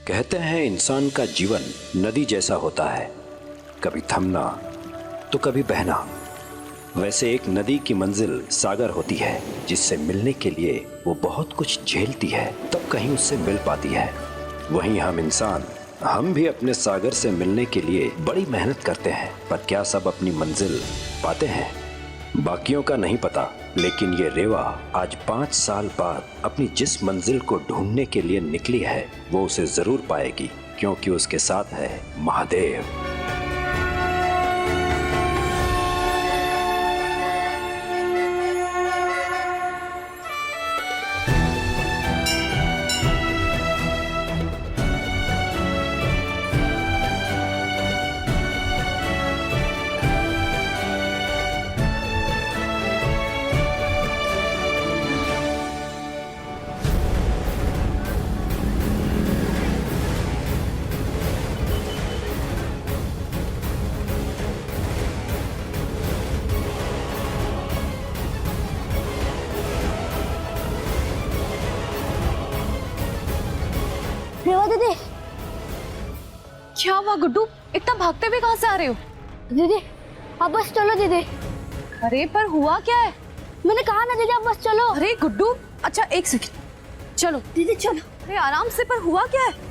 कहते हैं इंसान का जीवन नदी जैसा होता है, कभी थमना तो कभी बहना। वैसे एक नदी की मंजिल सागर होती है, जिससे मिलने के लिए वो बहुत कुछ झेलती है, तब कहीं उससे मिल पाती है। वहीं हम इंसान, हम भी अपने सागर से मिलने के लिए बड़ी मेहनत करते हैं, पर क्या सब अपनी मंजिल पाते हैं? बाकियों का नहीं पता, लेकिन ये रेवा आज 5 साल बाद अपनी जिस मंजिल को ढूंढने के लिए निकली है, वो उसे जरूर पाएगी, क्योंकि उसके साथ है महादेव। रेवा दीदी, क्या हुआ गुड्डू? इतना भागते हुए कहाँ से आ रहे हो? दीदी आप बस चलो दीदी। अरे पर हुआ क्या है? मैंने कहा ना दीदी आप बस चलो। अरे गुड्डू, अच्छा एक सेकंड, चलो दीदी चलो। अरे आराम से, पर हुआ क्या है?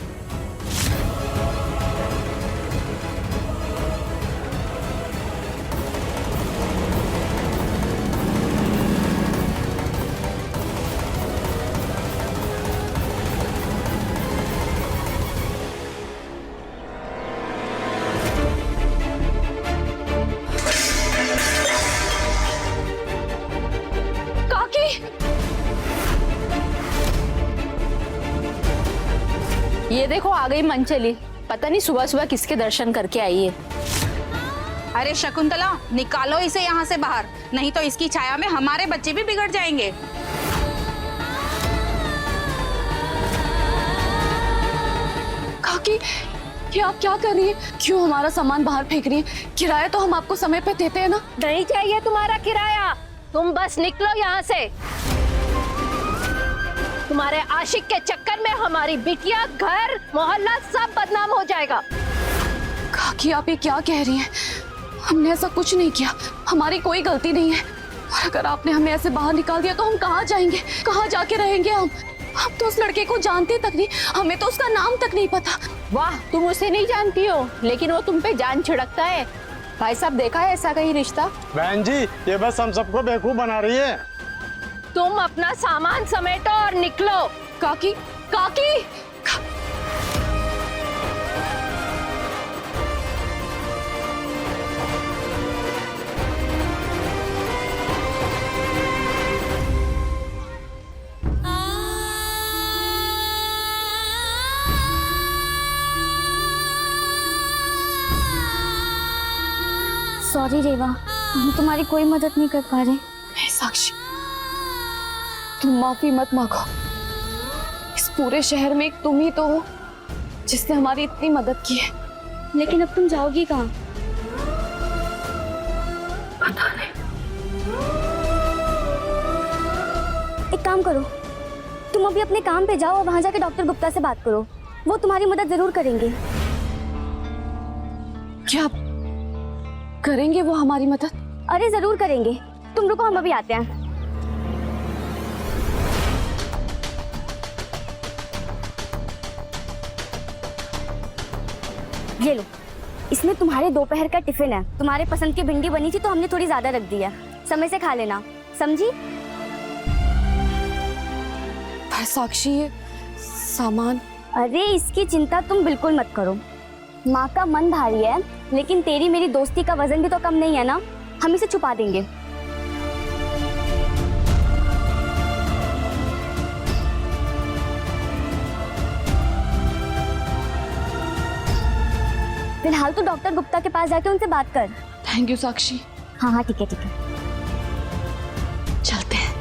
ये देखो आ गई मंचली। पता नहीं सुबह सुबह किसके दर्शन करके आई है। अरे शकुंतला, निकालो इसे यहाँ से बाहर, नहीं तो इसकी छाया में हमारे बच्चे भी बिगड़ जाएंगे। काकी, ये आप क्या कर रही है? क्यों हमारा सामान बाहर फेंक रही है? किराया तो हम आपको समय पे देते हैं ना। नहीं चाहिए तुम्हारा किराया, तुम बस निकलो यहाँ से। तुम्हारे आशिक के चक्कर में हमारी बिटिया, घर, मोहल्ला सब बदनाम हो जाएगा। काकी आप ये क्या कह रही हैं? हमने ऐसा कुछ नहीं किया, हमारी कोई गलती नहीं है। और अगर आपने हमें ऐसे बाहर निकाल दिया तो हम कहाँ जाएंगे, कहाँ जाके रहेंगे हम तो उस लड़के को जानते तक नहीं, हमें तो उसका नाम तक नहीं पता। वाह, तुम उसे नहीं जानती हो, लेकिन वो तुम पे जान छिड़कता है। भाई साहब, देखा है ऐसा कहीं रिश्ता? बहन जी, ये बस हम सबको बेवकूफ बना रही है। तुम अपना सामान समेटो और निकलो। काकी, काकी, सॉरी रेवा, हम तुम्हारी कोई मदद नहीं कर पा रहे। हे साक्षी, तुम माफी मत मांगो। इस पूरे शहर में एक तुम ही तो हो जिसने हमारी इतनी मदद की है। लेकिन अब तुम जाओगी कहाँ? पता नहीं। एक काम करो, तुम अभी अपने काम पे जाओ और वहां जाके डॉक्टर गुप्ता से बात करो, वो तुम्हारी मदद जरूर करेंगे। क्या करेंगे वो हमारी मदद? अरे जरूर करेंगे, तुम रुको, हम अभी आते हैं। ये लो, इसमें तुम्हारे दोपहर का टिफिन है। तुम्हारे पसंद की भिंडी बनी थी तो हमने थोड़ी ज्यादा रख दी है, समय से खा लेना, समझी? पर साक्षी, ये सामान। अरे इसकी चिंता तुम बिल्कुल मत करो। माँ का मन भारी है, लेकिन तेरी मेरी दोस्ती का वजन भी तो कम नहीं है ना, हम इसे छुपा देंगे। फिलहाल तो डॉक्टर गुप्ता के पास जाके उनसे बात कर। थैंक यू साक्षी। हाँ हाँ ठीक है ठीक है, चलते हैं।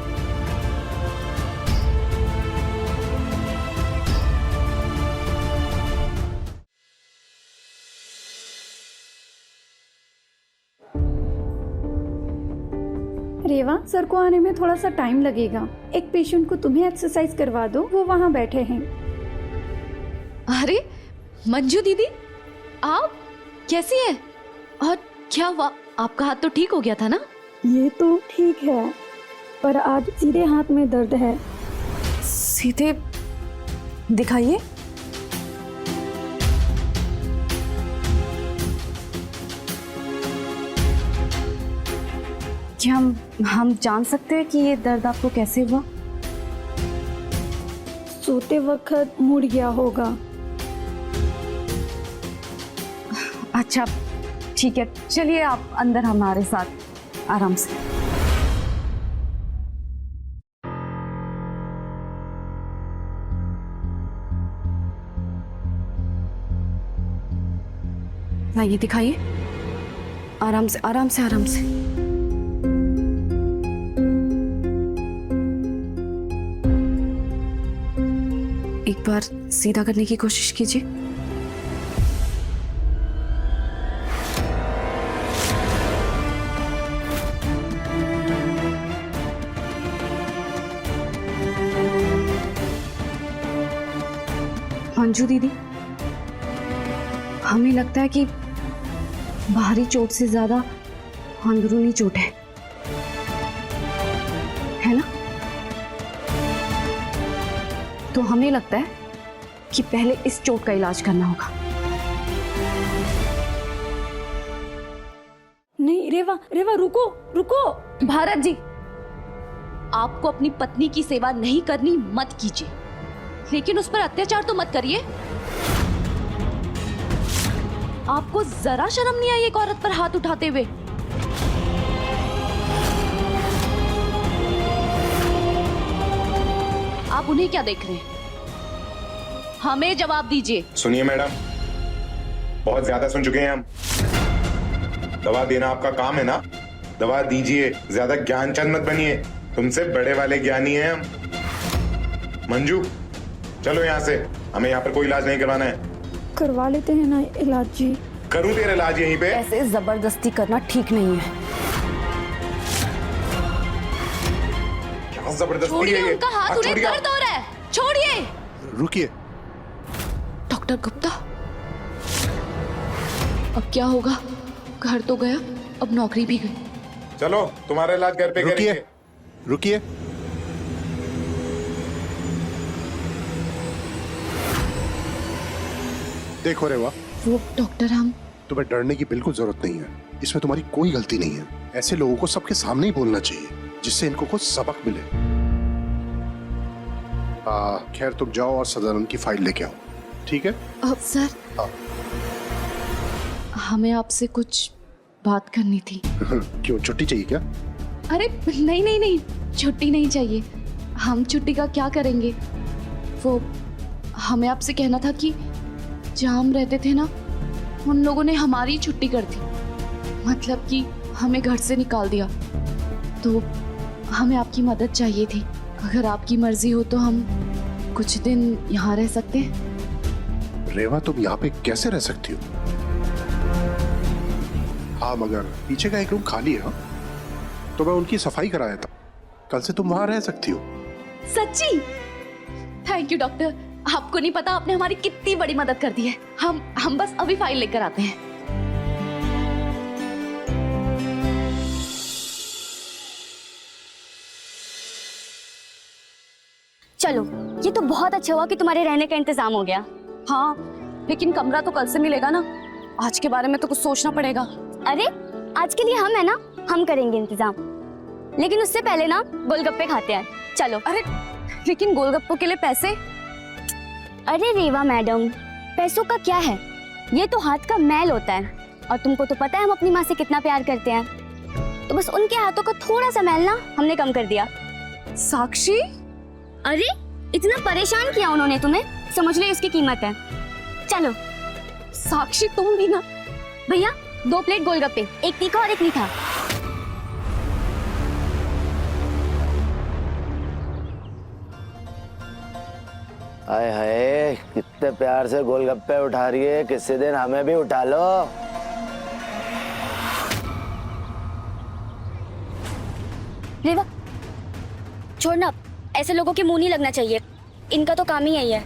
रेवा, सर को आने में थोड़ा सा टाइम लगेगा। एक पेशेंट को तुम्हें एक्सरसाइज करवा दो, वो वहाँ बैठे हैं। अरे मंजू दीदी, आप कैसी हैं? और क्या हुआ, आपका हाथ तो ठीक हो गया था ना? ये तो ठीक है, पर आज सीधे हाथ में दर्द है। सीधे दिखाइए। क्या हम जान सकते हैं कि ये दर्द आपको कैसे हुआ? सोते वक्त मुड़ गया होगा। अच्छा ठीक है, चलिए आप अंदर हमारे साथ आराम से। ये दिखाइए, आराम से आराम से आराम से। एक बार सीधा करने की कोशिश कीजिए। मंजू दीदी, हमें लगता है कि बाहरी चोट से ज्यादा अंदरूनी चोट है ना? तो हमें लगता है कि पहले इस चोट का इलाज करना होगा। नहीं रेवा, रेवा रुको रुको। भारत जी, आपको अपनी पत्नी की सेवा नहीं करनी मत कीजिए, लेकिन उस पर अत्याचार तो मत करिए। आपको जरा शर्म नहीं आई एक औरत पर हाथ उठाते हुए? आप उन्हें क्या देख रहे हैं? हमें जवाब दीजिए। सुनिए मैडम, बहुत ज्यादा सुन चुके हैं हम। दवा देना आपका काम है ना, दवा दीजिए, ज्यादा ज्ञान चंद मत बनिए, तुमसे बड़े वाले ज्ञानी हैं हम। मंजू चलो यहाँ से, हमें यहाँ पर कोई इलाज नहीं करवाना है। करवा लेते हैं ना इलाज जी। करूँ तेरा इलाज यहीं पे? ऐसे जबरदस्ती करना ठीक नहीं है। क्या जबरदस्ती छोड़िए है ये? उनका हाथ, उन्हें दर्द हो रहा है, छोड़िए। रुकिए। डॉक्टर गुप्ता, अब क्या होगा? घर तो गया, अब नौकरी भी गई। चलो तुम्हारा इलाज घर पे करेंगे। रुकिए रुकिए। देखो रेवा, वो डॉक्टर, हम तुम्हें डरने की बिल्कुल जरूरत नहीं है, इसमें तुम्हारी कोई गलती नहीं है। ऐसे लोगों को सबके सामने ही बोलना चाहिए, जिससे इनको कुछ सबक मिले। खैर तुम जाओ और सदानंद की फाइल लेके आओ, ठीक है? सर, हमें आपसे कुछ बात करनी थी। क्यों, छुट्टी चाहिए क्या? अरे नहीं नहीं नहीं, छुट्टी नहीं चाहिए। हम छुट्टी का क्या करेंगे? वो हमें आपसे कहना था कि जहाँ हम रहते थे ना, उन लोगों ने हमारी छुट्टी कर दी, मतलब कि हमें घर से निकाल दिया। तो हमें आपकी मदद चाहिए थी। अगर आपकी मर्जी हो तो हम कुछ दिन यहाँ रह सकते हैं। रेवा, तुम यहाँ पे कैसे रह सकती हो? हाँ, मगर पीछे का एक रूम खाली है, तो मैं उनकी सफाई कराया था। कल से तुम वहां रह सकती हो। सच्ची? थैंक यू डॉक्टर, आपको नहीं पता आपने हमारी कितनी बड़ी मदद कर दी है। हम बस अभी फाइल लेकर आते हैं। चलो, ये तो बहुत अच्छा हुआ कि तुम्हारे रहने का इंतजाम हो गया। हाँ, लेकिन कमरा तो कल से मिलेगा ना, आज के बारे में तो कुछ सोचना पड़ेगा। अरे आज के लिए हम है ना, हम करेंगे इंतजाम, लेकिन उससे पहले ना गोलगप्पे खाते हैं। चलो। अरे लेकिन गोलगप्पों के लिए पैसे? अरे रेवा मैडम, पैसों का क्या है, ये तो हाथ का मैल होता है, और तुमको तो पता है हम अपनी माँ से कितना प्यार करते हैं, तो बस उनके हाथों का थोड़ा सा मैल ना हमने कम कर दिया। साक्षी, अरे इतना परेशान किया उन्होंने तुम्हें, समझ लो इसकी कीमत है। चलो। साक्षी तुम भी ना। भैया 2 प्लेट गोलगप्पे, एक तीखा और एक मीठा। हाय हाय, कितने प्यार से गोलगप्पे उठा रही है, किसी दिन हमें भी उठा लो। रेवा छोड़ना, ऐसे लोगों के मुंह नहीं लगना चाहिए, इनका तो काम ही यही है।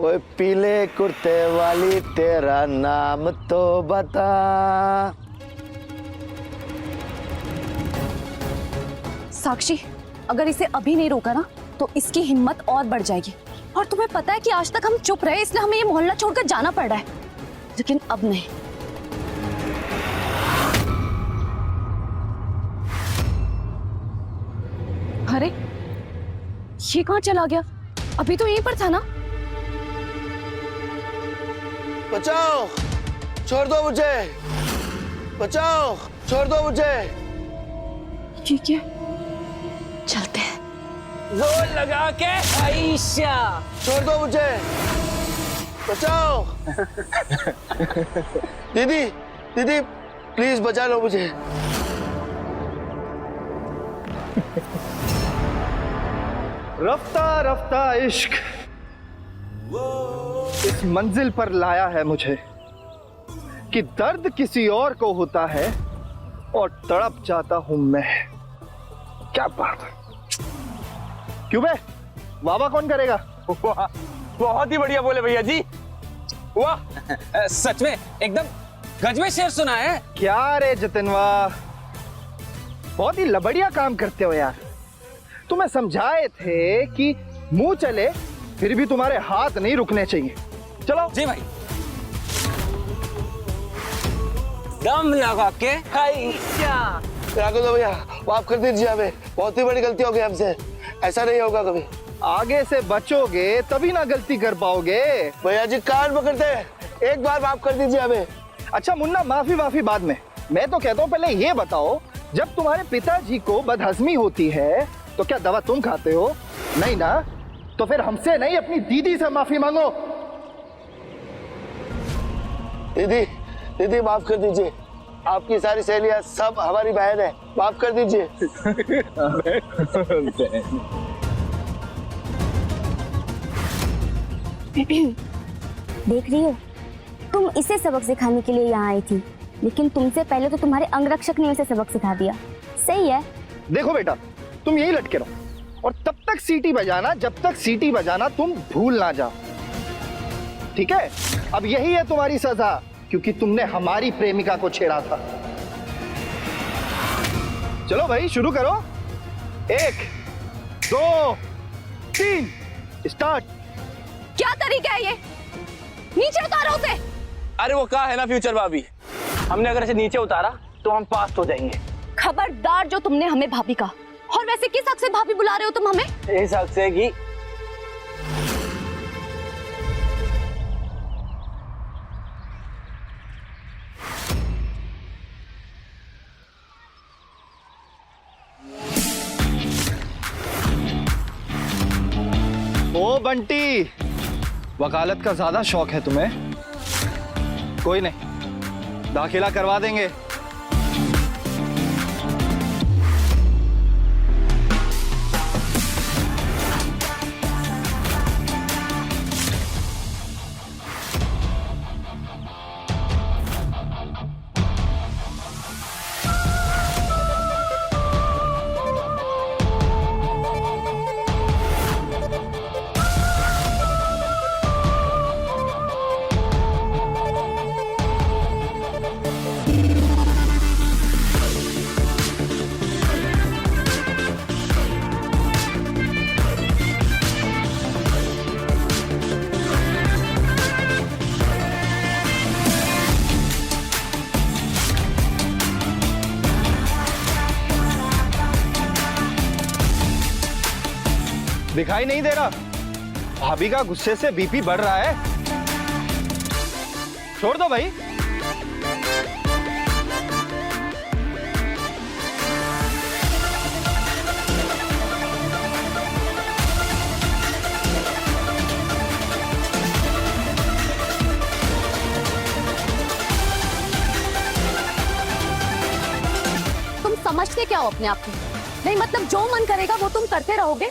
ओए पीले कुर्ते वाली तेरा नाम तो बता। साक्षी, अगर इसे अभी नहीं रोका ना तो इसकी हिम्मत और बढ़ जाएगी। और तुम्हें पता है कि आज तक हम चुप रहे, इसलिए हमें ये मोहल्ला छोड़कर जाना पड़ रहा है, लेकिन अब नहीं। अरे ये कहाँ चला गया? अभी तो यहीं पर था ना। बचाओ, छोड़ दो मुझे, बचाओ, छोड़ दो मुझे। ठीक है, चलते हैं। जोर लगा के आयशा, छोड़ दो मुझे, बचाओ। दीदी, दीदी प्लीज बचा लो मुझे। रफ्ता रफ्ता इश्क इस मंजिल पर लाया है मुझे कि दर्द किसी और को होता है और तड़प जाता हूं मैं। क्या बात है। क्यों बे, वाह कौन करेगा? वाह, बहुत ही बढ़िया बोले भैया जी। वाह, सच में एकदम गजबे शेर सुना है। क्या रे जतिन, वाह, बहुत ही लबड़िया काम करते हो यार। तुम्हें समझाए थे कि मुंह चले फिर भी तुम्हारे हाथ नहीं रुकने चाहिए। चलो जी भाई, दम लगा के राघव दो भैया, माफ कर दीजिए हमें, बहुत ही बड़ी गलती हो गई हमसे, ऐसा नहीं होगा कभी। आगे से बचोगे तभी ना गलती कर पाओगे। भैया जी कान पकड़ते हैं, एक बार माफ कर दीजिए हमें। अच्छा मुन्ना, माफी बाद में। मैं तो कहता हूँ पहले ये बताओ, जब तुम्हारे पिताजी को बदहजमी होती है तो क्या दवा तुम खाते हो? नहीं ना, तो फिर हमसे नहीं अपनी दीदी से माफी मांगो। दीदी, दीदी माफ कर दीजिए, आपकी सारी सहेलियां सब हमारी बहन है, माफ कर दीजिए। देख रही हो, तुम इसे सबक सिखाने के लिए यहाँ आई थी, लेकिन तुमसे पहले तो तुम्हारे अंगरक्षक ने इसे सबक सिखा दिया। सही है। देखो बेटा, तुम यही लटके रहो और तब तक सीटी बजाना जब तक सीटी बजाना तुम भूल ना जाओ, ठीक है? अब यही है तुम्हारी सजा, क्योंकि तुमने हमारी प्रेमिका को छेड़ा था। चलो भाई शुरू करो। 1 2 3 स्टार्ट। क्या तरीका है ये? नीचे उतारो उसे। अरे वो कहा है ना फ्यूचर भाभी, हमने अगर इसे नीचे उतारा तो हम पास हो जाएंगे। खबरदार जो तुमने हमें भाभी का। और वैसे किस हक से भाभी बुला रहे हो तुम हमें? इस हक से कि ओ बंटी, वकालत का ज्यादा शौक है तुम्हें? कोई नहीं, दाखिला करवा देंगे। दिखाई नहीं दे रहा? भाभी का गुस्से से बीपी बढ़ रहा है। छोड़ दो भाई। तुम समझते क्या हो अपने आप को? नहीं मतलब जो मन करेगा वो तुम करते रहोगे?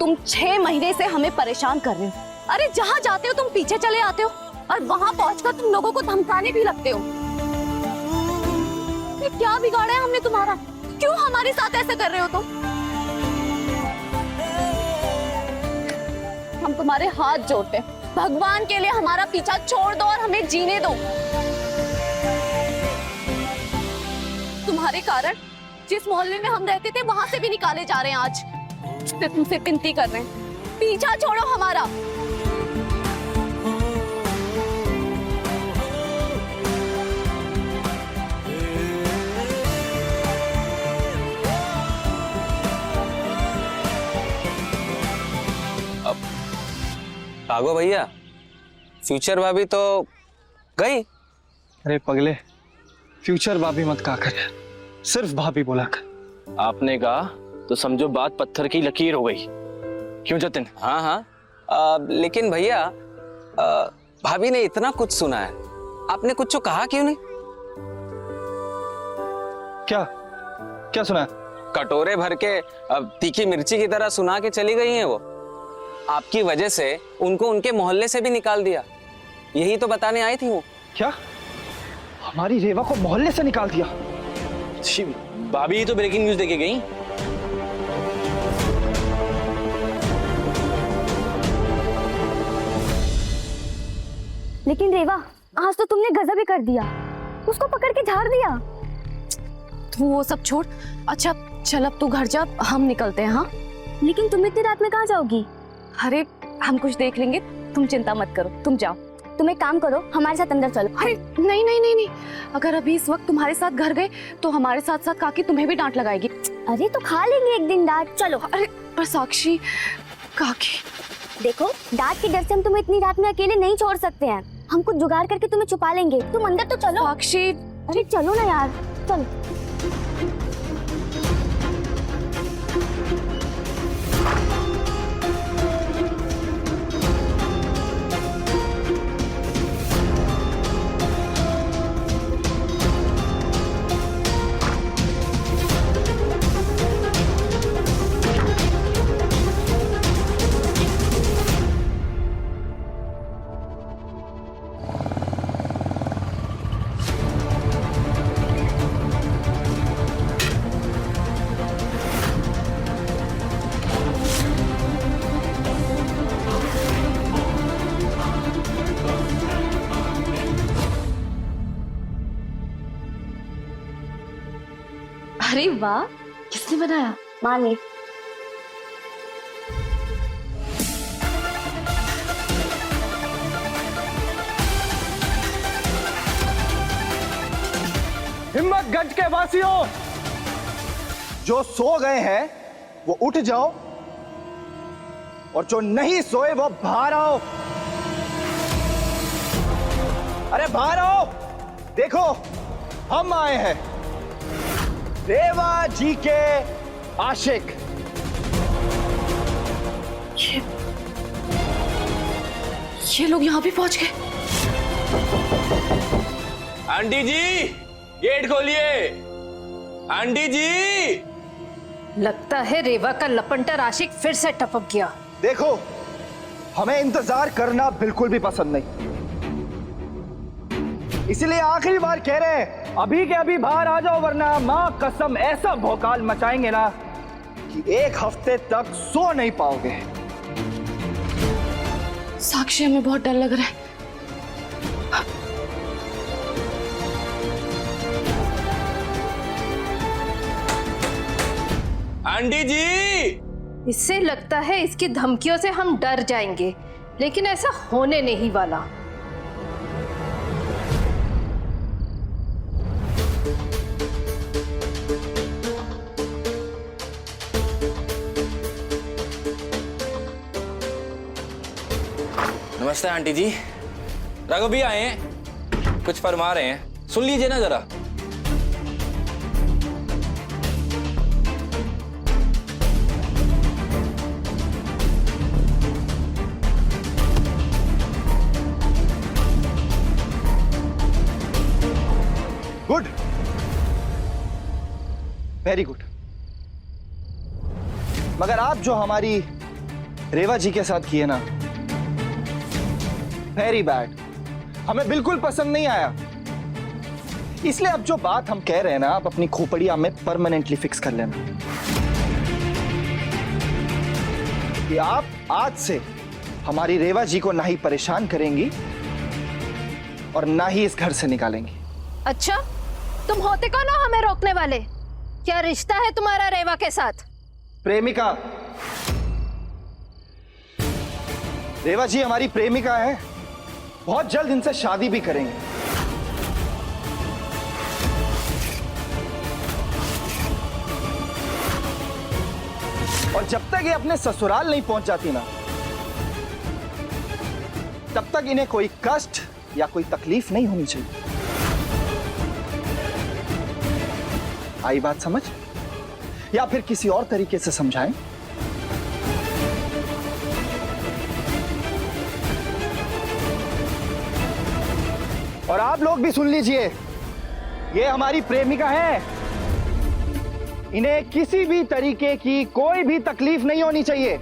तुम 6 महीने से हमें परेशान कर रहे हो। अरे जहाँ जाते हो तुम पीछे चले आते हो और वहाँ पहुँचकर तुम लोगों को धमकाने भी लगते हो। ये क्या बिगाड़ा है हमने तुम्हारा? क्यों हमारे साथ ऐसे कर रहे हो तुम? हम तुम्हारे हाथ जोड़ते हैं, भगवान के लिए हमारा पीछा छोड़ दो और हमें जीने दो। तुम्हारे कारण जिस मोहल्ले में हम रहते थे वहां से भी निकाले जा रहे हैं आज। इसलिए तुमसे विनती कर रहे हैं, पीछा छोड़ो हमारा। भागो भैया, फ्यूचर भाभी तो गई। अरे पगले, फ्यूचर भाभी मत कहा कर, सिर्फ भाभी बोला कर। आपने कहा तो समझो बात पत्थर की लकीर हो गई। क्यों जतिन? हाँ हाँ, लेकिन भैया भाभी ने इतना कुछ सुना है, आपने कुछ तो कहा क्यों नहीं? क्या क्या सुना? कटोरे भर के तीखी मिर्ची की तरह सुना के चली गई हैं वो। आपकी वजह से उनको उनके मोहल्ले से भी निकाल दिया, यही तो बताने आई थी वो। क्या हमारी रेवा को मोहल्ले से निकाल दिया? भाभी तो ब्रेकिंग न्यूज देके गई। लेकिन रेवा, आज तो तुमने गजब ही कर दिया, उसको पकड़ के झाड़ दिया। तू वो सब छोड़, अच्छा चल अब तू घर जा, हम निकलते हैं। हाँ लेकिन तुम इतनी रात में कहाँ जाओगी? अरे हम कुछ देख लेंगे, तुम चिंता मत करो, तुम जाओ। तुम एक काम करो, हमारे साथ अंदर चलो। अरे नहीं नहीं नहीं नहीं, अगर अभी इस वक्त तुम्हारे साथ घर गए तो हमारे साथ साथ काकी तुम्हें भी डांट लगाएगी। अरे तो खा लेंगे एक दिन डांट, चलो। अरे पर साक्षी, काकी देखो, डांट के डर से हम तुम्हें इतनी रात में अकेले नहीं छोड़ सकते हैं, हम कुछ जुगाड़ करके तुम्हें छुपा लेंगे। तुम अंदर तो चलो। साक्षी, अरे चलो ना यार, चलो। अरे वाह, किसने बनाया? माँ ने। हिम्मतगंज के वासियों, जो सो गए हैं वो उठ जाओ और जो नहीं सोए वो बाहर आओ। अरे बाहर आओ, देखो हम आए हैं, रेवा जी के आशिक। ये लोग यहाँ भी पहुंच गए। आंटी जी, गेट खोलिए। आंटी जी, लगता है रेवा का लपंटर आशिक फिर से टपक गया। देखो, हमें इंतजार करना बिल्कुल भी पसंद नहीं, इसलिए आखिरी बार कह रहे हैं, अभी के अभी बाहर आ जाओ, वरना मां कसम ऐसा भौकाल मचाएंगे ना कि 1 हफ्ते तक सो नहीं पाओगे। साक्षी, हमें बहुत डर लग रहा है। आंटी जी, इससे लगता है इसकी धमकियों से हम डर जाएंगे, लेकिन ऐसा होने नहीं वाला। नमस्ते आंटी जी, राघव भी आए हैं, कुछ फरमा रहे हैं, सुन लीजिए ना जरा। Good, very good. मगर आप जो हमारी रेवा जी के साथ किए ना, वेरी बैड, हमें बिल्कुल पसंद नहीं आया। इसलिए अब जो बात हम कह रहे हैं ना, आप अपनी खोपड़िया में परमानेंटली फिक्स कर लेना कि आप आज से हमारी रेवा जी को ना ही परेशान करेंगी और ना ही इस घर से निकालेंगी। अच्छा, तुम होते कौन हो हमें रोकने वाले? क्या रिश्ता है तुम्हारा रेवा के साथ? प्रेमिका। रेवा जी हमारी प्रेमिका है, बहुत जल्द इनसे शादी भी करेंगे। और जब तक ये अपने ससुराल नहीं पहुंच जाती ना, तब तक इन्हें कोई कष्ट या कोई तकलीफ नहीं होनी चाहिए। आई बात समझ? या फिर किसी और तरीके से समझाएं? और आप लोग भी सुन लीजिए, ये हमारी प्रेमिका है, इन्हें किसी भी तरीके की कोई भी तकलीफ नहीं होनी चाहिए।